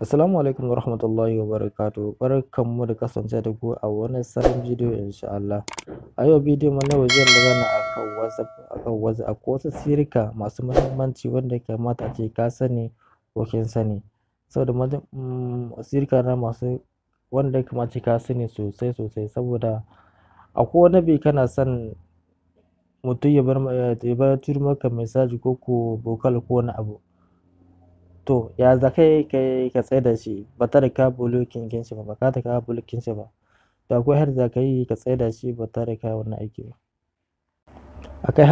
Assalamu alaikum warahmatullahi wabarakatuh. Barkanmu da kasance da ku a wani sabon bidiyo insha Allah. A yau bidiyon mu na yau zai magana akan WhatsApp. Akwai wasu sirrika masu muhimmanci wanda ya kamata a ce ka sani ko kin sani. Saboda sirrika na masu wanda ya kamata ka sani sosai saboda akwai wani bi kana son mutum ya bar turo maka message ko vocal ko wani abu. To ya za ka yi ka tsaida shi ba tare da ka blocking ɗin shi ba, ka blocking shi ba. To akwai yadda za ka yi ka tsaida shi ba tare da ka yi wannan aiki ba.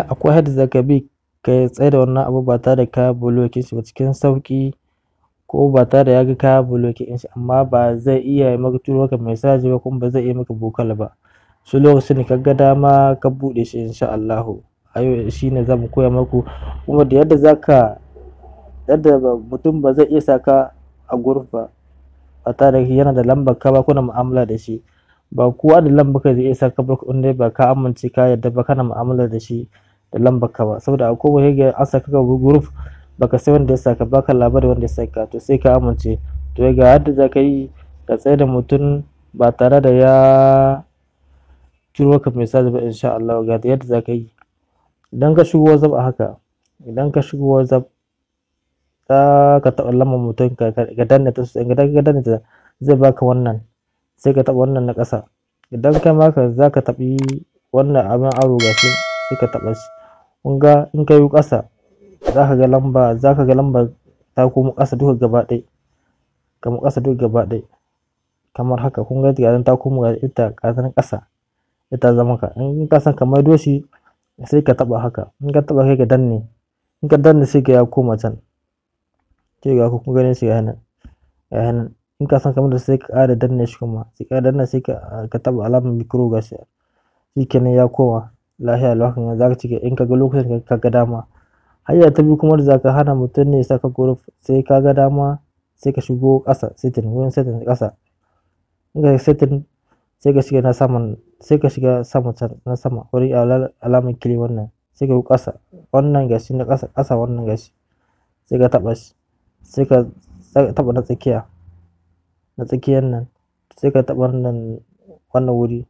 Akwai yadda za ka bi ka tsaida wannan abu ba tare da ka blocking shi ba cikin sauƙi, ko ba tare da ya ga ka blocking ɗin shi amma ba zai iya turo maka message ba kuma ba zai iya maka vocal ba. Sai lokacin da ka ga dama ka buɗe shi insha Allahu. A yau shine za mu koya maku kuma da yadda mutum ba zai iya saka a group ba tare da yana da lambar ka ba kuna mu'amala da shi. Ba kowa da lambar ka zai iya saka ba in dai ba ka amince ka yarda ba kana mu'amala da shi da lambar ka ba. Saboda akwai wani an saka ka group baka san wanda ya saka, baka labari wanda ya saka, to sai ka amince. To ga yadda za ka yi ka tsaida mutum ba tare da ya turo maka message ba insha Allah. Ga yadda za ka yi. Idan ka shigo WhatsApp a haka, za ka taɓa lambar mutum ka danne ta sosai. Idan ka danne ta zai baka wannan, sai ka taɓa wannan na ƙasa. Idan kai ma za ka taɓi wannan abin aro gashi sai ka taɓa shi. Kun ga in ka yi ƙasa za ka ga lamba ta komo ƙasa duka gaba ɗaya, kamar haka. Kun ga ga ta komo ga ita ƙasar ƙasa, ita zama ka. In ka san ka maido shi sai ka taɓa haka. In ka taɓa sai ka danne, in ka danne sai ka ya koma can. Sai ga kun gane shi ga nan. In ka san kamar da sai ka ƙara danne shi kuma sai ka danne sai ka taɓa alamar micro gashi. Shikenan ya koma lafiya lau. Hakan za ka cike in ka ga lokacin ka ga dama. Hanya ta biyu kuma da za ka hana mutum ne ya saka group, sai ka ga dama sai ka shigo ƙasa setting, wurin setting ƙasa. In ka setting sai ka shiga sama can na sama wurin alamar kili wannan, sai ka yi ƙasa wannan gashi na ƙasa wannan gashi sai ka taɓa shi. Sai ka taɓa na tsakiyar nan, sai ka taɓa wannan wuri.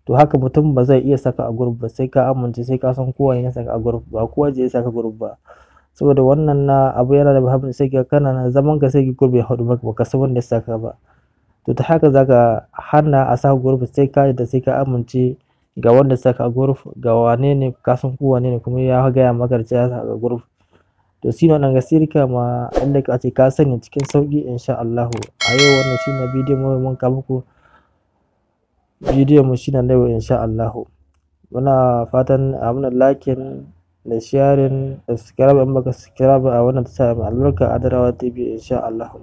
To haka mutum ba zai iya saka a group ba, sai ka amince, sai ka san kowa ya saka a group. Ba kowa zai saka group ba saboda wannan na abu yana da muhimmanci. Sai ka kana zaman ka sai group ya haɗu maka baka san wanda ya saka ba. To ta haka za ka hana a saka group, sai ka yarda, sai ka amince ga wanda ya saka a group, ga wane ne ka san ko wane ne kuma ya gaya maka da cewa ya saka a group. To shine wannan sirrika ma inda ka ce ka sani cikin sauƙi insha Allahu. A yau wannan shine bidiyon mun kawo muku. Bidiyon mu shine na yau insha Allahu. Muna fatan a mana liking da sharing da subscribe in baka subscribe a wannan tasha mai albarka Adarawa TV insha Allahu.